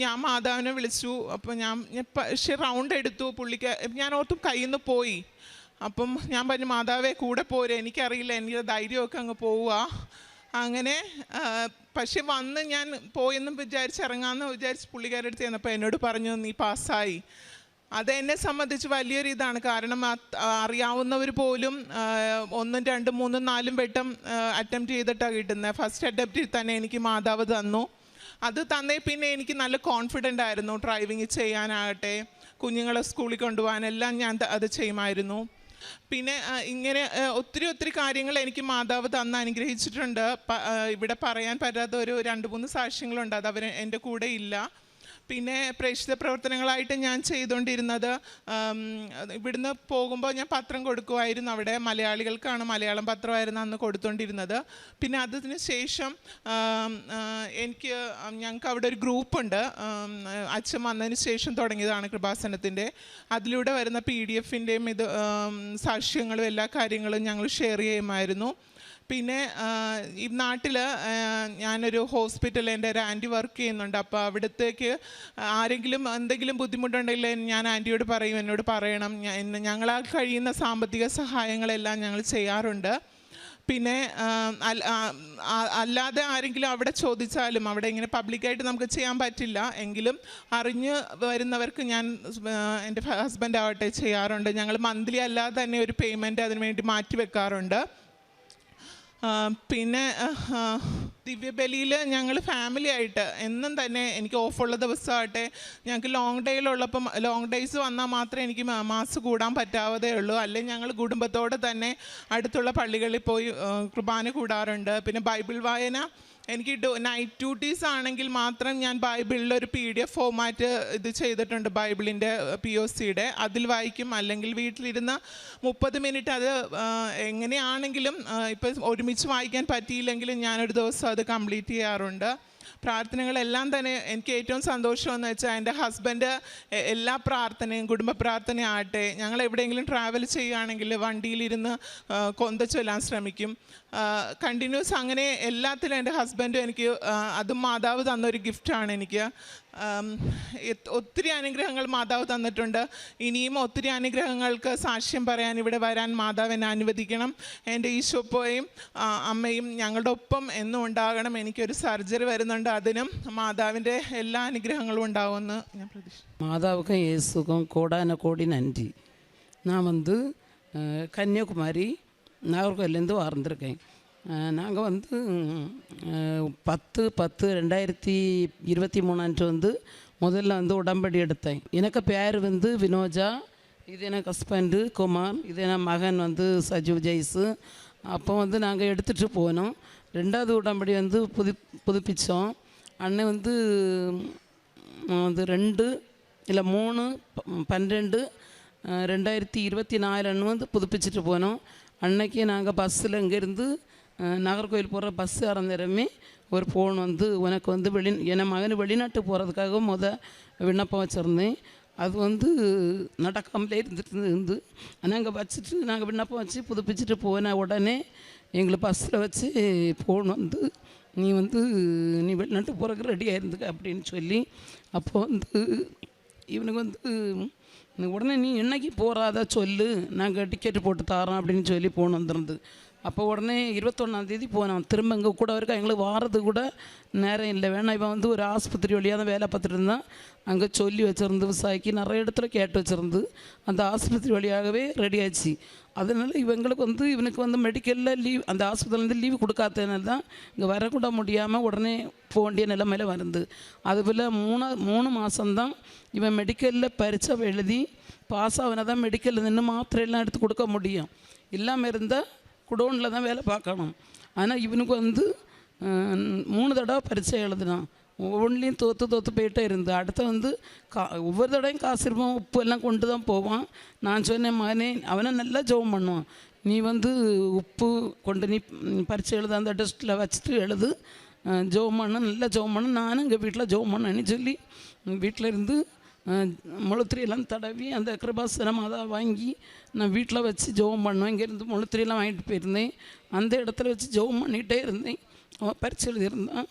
ഞാൻ മാതാവിനെ വിളിച്ചു. അപ്പോൾ ഞാൻ പക്ഷേ റൗണ്ട് എടുത്തു. പുള്ളിക്ക് ഞാൻ ഓർത്തും കയ്യിൽ നിന്ന് പോയി. അപ്പം ഞാൻ പറഞ്ഞു, മാതാവേ കൂടെ പോരെ, എനിക്കറിയില്ല, എനിക്ക് ധൈര്യമൊക്കെ അങ്ങ് പോവുക. അങ്ങനെ പക്ഷെ വന്ന് ഞാൻ പോയെന്നും ഇറങ്ങാമെന്ന് വിചാരിച്ച് പുള്ളിക്കാരുടെ അടുത്ത് ചെന്നപ്പോൾ എന്നോട് പറഞ്ഞു, നീ പാസ്സായി. അതെന്നെ സംബന്ധിച്ച് വലിയൊരു ഇതാണ്. കാരണം അറിയാവുന്നവർ പോലും 1, 2, 3, 4 വട്ടം അറ്റംപ്റ്റ് ചെയ്തിട്ടാണ് കിട്ടുന്നത്. ഫസ്റ്റ് അറ്റംപ്റ്റിൽ തന്നെ എനിക്ക് മാതാവ് തന്നു. അത് തന്നേ പിന്നെ എനിക്ക് നല്ല കോൺഫിഡൻ്റ് ആയിരുന്നു. ഡ്രൈവിങ് ചെയ്യാനാകട്ടെ, കുഞ്ഞുങ്ങളെ സ്കൂളിൽ കൊണ്ടുപോകാനെല്ലാം ഞാൻ അത് ചെയ്യുമായിരുന്നു. പിന്നെ ഇങ്ങനെ ഒത്തിരി കാര്യങ്ങൾ എനിക്ക് മാതാവ് തന്ന് അനുഗ്രഹിച്ചിട്ടുണ്ട്. ഇവിടെ പറയാൻ പറ്റാത്ത ഒരു 2-3 സാക്ഷ്യങ്ങളുണ്ട്. അത് എൻ്റെ കൂടെ ഇല്ല. പിന്നെ പ്രേക്ഷിത പ്രവർത്തനങ്ങളായിട്ട് ഞാൻ ചെയ്തുകൊണ്ടിരുന്നത്, ഇവിടുന്ന് പോകുമ്പോൾ ഞാൻ പത്രം കൊടുക്കുമായിരുന്നു. അവിടെ മലയാളികൾക്കാണ് മലയാളം പത്രമായിരുന്നു അന്ന് കൊടുത്തുകൊണ്ടിരുന്നത്. പിന്നെ അതിന് ശേഷം ഞങ്ങൾക്ക് അവിടെ ഒരു ഗ്രൂപ്പുണ്ട്. അച്ഛൻ വന്നതിന് ശേഷം തുടങ്ങിയതാണ് കൃപാസനത്തിൻ്റെ. അതിലൂടെ വരുന്ന PDF-ൻ്റെയും സാക്ഷ്യങ്ങളും എല്ലാ കാര്യങ്ങളും ഞങ്ങൾ ഷെയർ ചെയ്യുമായിരുന്നു. പിന്നെ ഈ നാട്ടിൽ ഞാനൊരു ഹോസ്പിറ്റലിൽ എൻ്റെ ഒരു ആൻറ്റി വർക്ക് ചെയ്യുന്നുണ്ട്. അപ്പോൾ അവിടത്തേക്ക് ആരെങ്കിലും എന്തെങ്കിലും ബുദ്ധിമുട്ടുണ്ടെങ്കിൽ ഞാൻ ആൻറ്റിയോട് പറയും, എന്നോട് പറയണം. ഞങ്ങളാൽ കഴിയുന്ന സാമ്പത്തിക സഹായങ്ങളെല്ലാം ഞങ്ങൾ ചെയ്യാറുണ്ട്. പിന്നെ അല്ലാതെ ആരെങ്കിലും അവിടെ ചോദിച്ചാലും, അവിടെ ഇങ്ങനെ പബ്ലിക്കായിട്ട് നമുക്ക് ചെയ്യാൻ പറ്റില്ല എങ്കിലും അറിഞ്ഞ് വരുന്നവർക്ക് ഞാൻ എൻ്റെ ഹസ്ബൻഡ് ആവട്ടെ ചെയ്യാറുണ്ട്. ഞങ്ങൾ മന്ത്ലി അല്ലാതെ തന്നെ ഒരു പേയ്മെൻറ്റ് അതിന് വേണ്ടി മാറ്റി വെക്കാറുണ്ട്. പിന്നെ ദിവ്യബലിയിൽ ഞങ്ങൾ ഫാമിലി ആയിട്ട് എന്നും തന്നെ എനിക്ക് ഓഫുള്ള ദിവസമാകട്ടെ, ഞങ്ങൾക്ക് ലോങ് ഡേയ്സ് വന്നാൽ മാത്രമേ എനിക്ക് മാസ് കൂടാൻ പറ്റാവതേ ഉള്ളൂ. അല്ലെങ്കിൽ ഞങ്ങൾ കുടുംബത്തോടെ തന്നെ അടുത്തുള്ള പള്ളികളിൽ പോയി കുർബാന കൂടാറുണ്ട്. പിന്നെ ബൈബിൾ വായന എനിക്ക് നൈറ്റ് ഡ്യൂട്ടീസ് ആണെങ്കിൽ മാത്രം ഞാൻ ബൈബിളിൽ ഒരു PDF ഫോമാറ്റ് ഇത് ചെയ്തിട്ടുണ്ട്, ബൈബിളിൻ്റെ POCയുടെ. അതിൽ വായിക്കും. അല്ലെങ്കിൽ വീട്ടിലിരുന്ന് 30 മിനിറ്റ് അത് എങ്ങനെയാണെങ്കിലും ഇപ്പം ഒരുമിച്ച് വായിക്കാൻ പറ്റിയില്ലെങ്കിലും ഞാനൊരു ദിവസം അത് കംപ്ലീറ്റ് ചെയ്യാറുണ്ട്. പ്രാർത്ഥനകളെല്ലാം തന്നെ എനിക്ക് ഏറ്റവും സന്തോഷമെന്ന് വെച്ചാൽ എൻ്റെ ഹസ്ബൻഡ് എല്ലാ പ്രാർത്ഥനയും, കുടുംബ പ്രാർത്ഥനയാകട്ടെ, ഞങ്ങൾ എവിടെയെങ്കിലും ട്രാവൽ ചെയ്യുകയാണെങ്കിൽ വണ്ടിയിലിരുന്ന് കൊന്ത ചൊല്ലാൻ ശ്രമിക്കും. കണ്ടിന്യൂസ് അങ്ങനെ എല്ലാത്തിലും എൻ്റെ ഹസ്ബൻഡും എനിക്ക്, അതും മാതാവ് തന്നൊരു ഗിഫ്റ്റാണ് എനിക്ക്. ഒത്തിരി അനുഗ്രഹങ്ങൾ മാതാവ് തന്നിട്ടുണ്ട്. ഇനിയും ഒത്തിരി അനുഗ്രഹങ്ങൾക്ക് സാക്ഷ്യം പറയാൻ ഇവിടെ വരാൻ മാതാവ് എന്നെ അനുവദിക്കണം. എൻ്റെ ഈശോപ്പോയും അമ്മയും ഞങ്ങളുടെ ഒപ്പം എന്നും ഉണ്ടാകണം. എനിക്കൊരു സർജറി വരുന്നുണ്ട്, അതിനും മാതാവിൻ്റെ എല്ലാ അനുഗ്രഹങ്ങളും ഉണ്ടാവുമെന്ന് ഞാൻ പ്രതീക്ഷിക്കുന്നു. மாதாவுக்கும் இயேசுக்கும் கோடான கோடி நன்றி. நான் கன்னியாகுமரி நாகர்கோவிலேருந்து வந்திருக்கேன். நாங்கள் 10/10/2023 முதல்ல உடம்படி எடுத்தேன். எனக்கு பேர் வினோஜா, இது எனக்கு ஹஸ்பண்டு குமார், இது என் மகன் சஜு ஜெய்ஸு. அப்போ நாங்கள் எடுத்துகிட்டு போனோம். 2வது உடம்படி புதுப்பித்தோம். அண்ணன் 2/3/2024 அண்ணன் புதுப்பிச்சுட்டு போனோம். அன்னைக்கு நாங்கள் பஸ்ஸில் இங்கேருந்து நாகர்கோவில் போகிற பஸ் இறந்துறமே ஒரு ஃபோன் உனக்கு என் மகன் வெளிநாட்டு போகிறதுக்காக விண்ணப்பம் வச்சுருந்தேன். அது நடக்காமலே இருந்து நாங்கள் வச்சுட்டு நாங்கள் விண்ணப்பம் வச்சு புதுப்பிச்சுட்டு போன உடனே எங்களை பஸ்ஸில் வச்சு ஃபோன் நீ வெளிநாட்டுக்கு போகிறதுக்கு ரெடியாக இருந்துக்க அப்படின்னு சொல்லி, அப்போ வந்து இவனுக்கு வந்து உடனே நீ என்னைக்கு போகிறாத சொல்லு, நாங்கள் டிக்கெட்டு போட்டு தரோம் அப்படின்னு சொல்லி போன வந்துருந்து. அப்போ உடனே 21ஆந்தேதி போனான். திரும்ப இங்கே கூட வரைக்கும் எங்களுக்கு வாரத்துக்கு கூட நேரம் இல்லை. வேணா இவன் வந்து ஒரு ஆஸ்பத்திரி வழியாக தான் வேலை பார்த்துட்டு இருந்தான். அங்கே சொல்லி வச்சுருந்து விவசாயிக்கு நிறைய இடத்துல கேட்டு வச்சுருந்து அந்த ஆஸ்பத்திரி வழியாகவே ரெடி ஆச்சு. அதனால் இவங்களுக்கு வந்து இவனுக்கு வந்து மெடிக்கலில் லீவ், அந்த ஆஸ்பத்திரிலேருந்து லீவு கொடுக்காததுனால தான் இங்கே வரக்கூட முடியாமல் உடனே போக வேண்டிய நிலைமையில் வருது. அதுபோல் 3 மாதம்தான் இவன் மெடிக்கலில் பரீட்சை எழுதி பாஸ் ஆகினா தான் மெடிக்கலில் நின்று மாத்திரையெல்லாம் எடுத்து கொடுக்க முடியும். இல்லாமல் இருந்தால் குடோனில் தான் வேலை பார்க்கணும். ஆனால் இவனுக்கு வந்து 3 தடவை பரீட்சை எழுதினான். ஒவ்வொன்றிலையும் தோற்று போயிட்டே இருந்து. அடுத்த வந்து ஒவ்வொரு தடவையும் காசு இருப்பான், உப்பு எல்லாம் கொண்டு தான் போவான். நான் சொன்னேன், மகனே அவனை நல்லா ஜெபம் பண்ணுவான், நீ வந்து உப்பு கொண்டு நீ பரீட்சை எழுத அந்த டெஸ்ட்டில் வச்சுட்டு எழுது, ஜெபம் பண்ண நல்லா ஜெபம் பண்ண, நானும் எங்கள் வீட்டில் ஜெபம் பண்ணேன்னு சொல்லி வீட்டில் இருந்து முழுத்திரியெல்லாம் தடவி அந்த கிருபாசன மாதா வாங்கி நான் வீட்டில் வச்சு ஜெபம் பண்ணுவேன். இங்கேருந்து முழுத்திரியெல்லாம் வாங்கிட்டு போயிருந்தேன். அந்த இடத்துல வச்சு ஜெபம் பண்ணிகிட்டே இருந்தேன். அவன் பரீட்சை எழுதியிருந்தான்.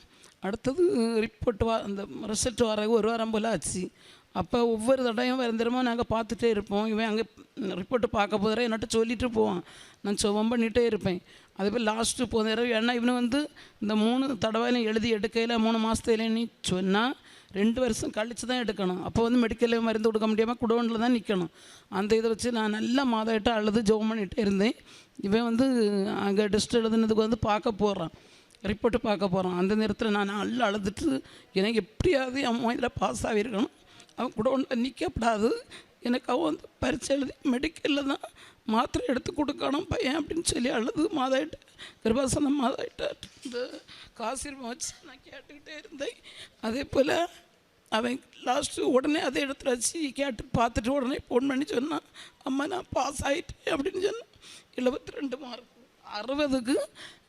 அடுத்தது ரிப்போர்ட் அந்த ரிசல்ட் வர 1 வாரம் போல் ஆச்சு. அப்போ ஒவ்வொரு தடையும் வரந்திரமோ நாங்கள் பார்த்துட்டே இருப்போம். இவன் அங்கே ரிப்போர்ட்டு பார்க்க போகிற என்கிட்ட சொல்லிட்டு போவான், நான் ஜெபம் பண்ணிகிட்டே இருப்பேன். அதேபோல் லாஸ்ட்டு போன தடவை ஏன்னா இவனை வந்து இந்த 3 தடவையிலும் எழுதி எடுக்கையில் 3 மாதத்துல நீ சொன்னால் 2 வருஷம் கழித்து தான் எடுக்கணும். அப்போ வந்து மெடிக்கலில் மருந்து கொடுக்க முடியாமல் குடோனில் தான் நிற்கணும். அந்த இதை வச்சு நான் நல்லா மாதாயிட்ட அழுது ஜெபம் பண்ணிகிட்டே இருந்தேன். இவன் வந்து அங்கே டெஸ்ட் எழுதுனதுக்கு வந்து பார்க்க போகிறான், ரிப்போர்ட்டு பார்க்க போகிறான். அந்த நேரத்தில் நான் நல்லா அழுதுட்டு எனக்கு எப்படியாவது அவன் இதில் பாஸ் ஆகிருக்கணும், அவன் குடோனில் நிற்கப்படாது, எனக்கு அவன் வந்து பரீட்சை எழுதி மெடிக்கலில் தான் மாத்திரை எடுத்து கொடுக்கணும் பையன் அப்படின்னு சொல்லி அழுது மாதாயிட்ட கிருபாசனம் மாதாயிட்ட இந்த காசிரமம் வச்சு நான் கேட்டுக்கிட்டே இருந்தேன். அதே போல் அவன் லாஸ்ட்டு உடனே அதே இடத்துல வச்சு கேட்டு பார்த்துட்டு உடனே ஃபோன் பண்ணி சொன்னான், அம்மா நான் பாஸ் ஆகிட்டேன் அப்படின்னு சொன்னேன். 72 மார்க், 60க்கு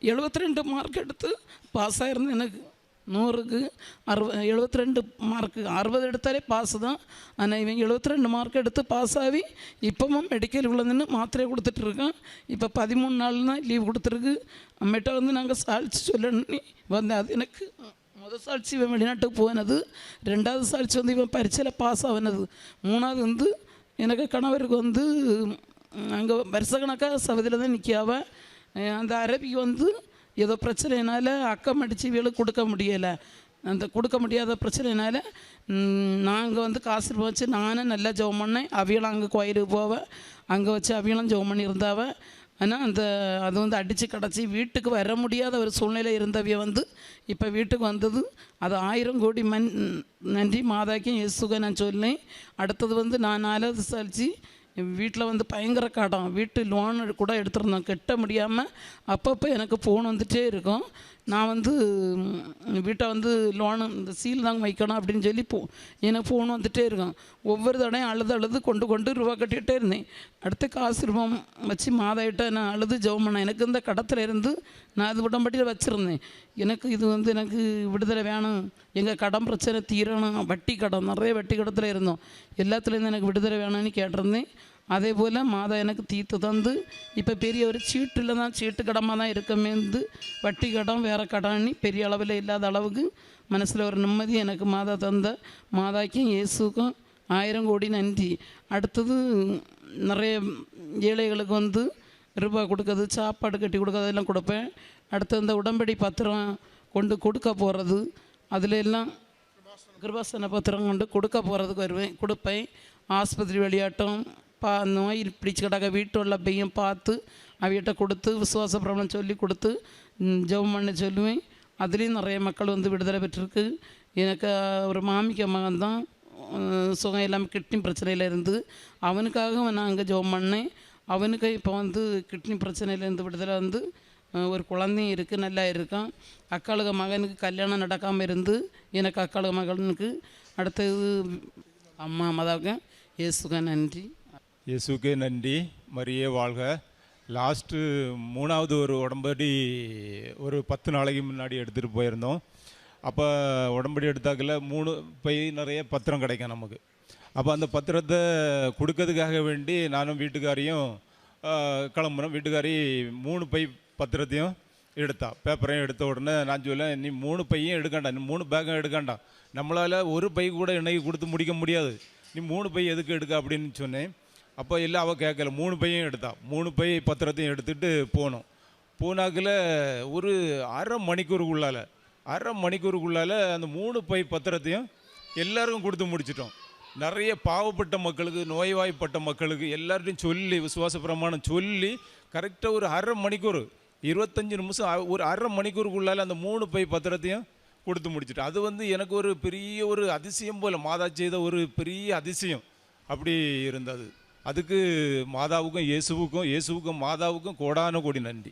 72 மார்க் எடுத்து பாஸ் ஆகிருந்தேன். எனக்கு 100க்கு 72 மார்க்கு, 60 எடுத்தாலே பாஸு தான். ஆனால் இவன் 72 மார்க் எடுத்து பாஸ் ஆகி இப்போவும் மெடிக்கல் உள்ளதுன்னு மாத்திரையை கொடுத்துட்ருக்கான். இப்போ 13 நாள் தான் லீவ் கொடுத்துருக்கு. அம்மிட்ட வந்து நாங்கள் சாட்சி சொல்லணும்னு வந்தேன். அது எனக்கு முதல் சாட்சி இவன் வெளிநாட்டுக்கு போனது, 2வது சாட்சி வந்து இவன் பரீட்சையில் பாஸ் ஆகினது, 3வது வந்து எனக்கு கணவருக்கு வந்து அங்கே வருஷக்கணக்காக சவதியில் தான் நிற்காவ. அந்த அரபிக்கு வந்து ஏதோ பிரச்சனைனால அக்கம் அடித்து இவளுக்கு கொடுக்க முடியலை. அந்த கொடுக்க முடியாத பிரச்சனைனால நாங்கள் வந்து காசு வச்சு நானும் நல்லா ஜெபம் பண்ணேன். அவியலும் அங்கே கோயிலுக்கு போவேன், அங்கே வச்சு அவியலும் ஜெபம் பண்ணி இருந்தாவ. ஆனால் அது வந்து அடித்து கிடச்சி வீட்டுக்கு வர முடியாத ஒரு சூழ்நிலை இருந்தவிய வந்து இப்போ வீட்டுக்கு வந்தது. அது 1000 கோடி நன்றி மாதாக்கும் இயேசுக நான் சொன்னேன். அடுத்தது வந்து நான் 4வது சாட்சி, வீட்டில் வந்து பயங்கர கடன், வீட்டு லோன் கூட எடுத்துருந்தோம், கட்ட முடியாமல் அப்பப்போ எனக்கு ஃபோன் வந்துகிட்டே இருக்கும். நான் வந்து வீட்டை வந்து லோனு இந்த சீல் தாங்க வைக்கணும் அப்படின்னு சொல்லி எனக்கு ஃபோன் வந்துகிட்டே இருக்கும். ஒவ்வொரு தடையும் அழுது கொண்டு ரூபா கட்டிகிட்டே இருந்தேன். அடுத்து காசு ரூபா வச்சு மாதாயிட்ட நான் அழுது ஜெபம் பண்ணேன். எனக்கு இந்த கடத்தில் இருந்து நான் அது உடம்படியில் வச்சுருந்தேன். எனக்கு இது வந்து எனக்கு விடுதலை வேணும், எங்கள் கடன் பிரச்சனை தீரணும், வட்டி கடன் நிறைய வட்டி கடத்தில் இருந்தோம், எல்லாத்துலேருந்து எனக்கு விடுதலை வேணும்னு கேட்டிருந்தேன். அதே போல் மாதா எனக்கு தீர்த்து தந்து இப்போ பெரிய ஒரு சீட்டில் தான், சீட்டு கடமாக தான் இருக்கமேந்து வட்டி கடன் வேறு கடனி பெரிய அளவில் இல்லாத அளவுக்கு மனசில் ஒரு நிம்மதி எனக்கு மாதா தந்த மாதாக்கும் இயேசுக்கும் 1000 கோடி நன்றி. அடுத்தது நிறைய ஏழைகளுக்கு வந்து ரூபா கொடுக்கறது, சாப்பாடு கட்டி கொடுக்கறது எல்லாம் கொடுப்பேன். அடுத்து இந்த உடம்படி பத்திரம் கொண்டு கொடுக்க போகிறது, அதில் எல்லாம் கிருபாசன பத்திரம் கொண்டு கொடுக்க போகிறதுக்கு கொடுப்பேன். ஆஸ்பத்திரி விளையாட்டம் நோய் பிடிச்சு கிடக்க வீட்டுள்ள பையன் பார்த்து அவையிட்ட கொடுத்து விசுவாச பிரபலம் சொல்லி கொடுத்து ஜெபம் பண்ண சொல்லுவேன். அதுலேயும் நிறைய மக்கள் வந்து விடுதலை பெற்றிருக்கு. எனக்கு ஒரு மாமிக்க மகன் தான் சுகம் இல்லாமல் கிட்னி பிரச்சனையில் இருந்து, அவனுக்காக நான் அங்கே ஜெபம் பண்ணேன். அவனுக்கு இப்போ வந்து கிட்னி பிரச்சனையிலேருந்து விடுதலை வந்து ஒரு குழந்தையும் இருக்குது, நல்லா இருக்கான். அக்காளுக மகனுக்கு கல்யாணம் நடக்காமல் இருந்து எனக்கு அக்காளுக மகனுக்கு. அடுத்தது அம்மா மாதாவுக்கு இயேசுக நன்றி. இயேசுக்கே நன்றி. மரியே வாழ்க. லாஸ்ட்டு 3வது ஒரு உடம்படி ஒரு 10 நாளைக்கு முன்னாடி எடுத்துகிட்டு போயிருந்தோம். அப்போ உடம்படி எடுத்தாக்கில் 3 பை நிறைய பத்திரம் கிடைக்கும் நமக்கு. அப்போ அந்த பத்திரத்தை கொடுக்கறதுக்காக வேண்டி நானும் வீட்டுக்காரியும் கிளம்புறோம். வீட்டுக்காரி 3 பை பத்திரத்தையும் எடுத்தா. பேப்பரையும் எடுத்த உடனே நான் சொல்லேன், நீ 3 பையும் எடுக்கண்டா, நீ 3 பேக்கும் எடுக்கண்டா, நம்மளால் ஒரு பை கூட இன்னைக்கு கொடுத்து முடிக்க முடியாது, நீ 3 பை எதுக்கு எடுக்க அப்படின்னு சொன்னேன். அப்போ இல்லை அவள் கேட்கல, 3 பையும் எடுத்தா. 3 பை பத்திரத்தையும் எடுத்துகிட்டு போனோம். போனாக்கில் ஒரு அரை மணிக்கூருக்குள்ளால் அந்த 3 பை பத்திரத்தையும் எல்லாருக்கும் கொடுத்து முடிச்சிட்டோம். நிறைய பாவப்பட்ட மக்களுக்கு, நோய்வாய்ப்பட்ட மக்களுக்கு எல்லார்ட்டையும் சொல்லி, விசுவாச பிரமாணம் சொல்லி கரெக்டாக ஒரு அரை மணிக்கூர், 25 நிமிஷம், ஒரு அரை மணிக்கூருக்குள்ளால் அந்த 3 பை பத்திரத்தையும் கொடுத்து முடிச்சிட்டோம். அது எனக்கு ஒரு பெரிய ஒரு அதிசயம் போல், மாதா செய்த ஒரு பெரிய அதிசயம் அப்படி இருந்தது. அதுக்கு மாதாவுக்கும் இயேசுவுக்கும் மாதாவுக்கும் கோடான கோடி நன்றி.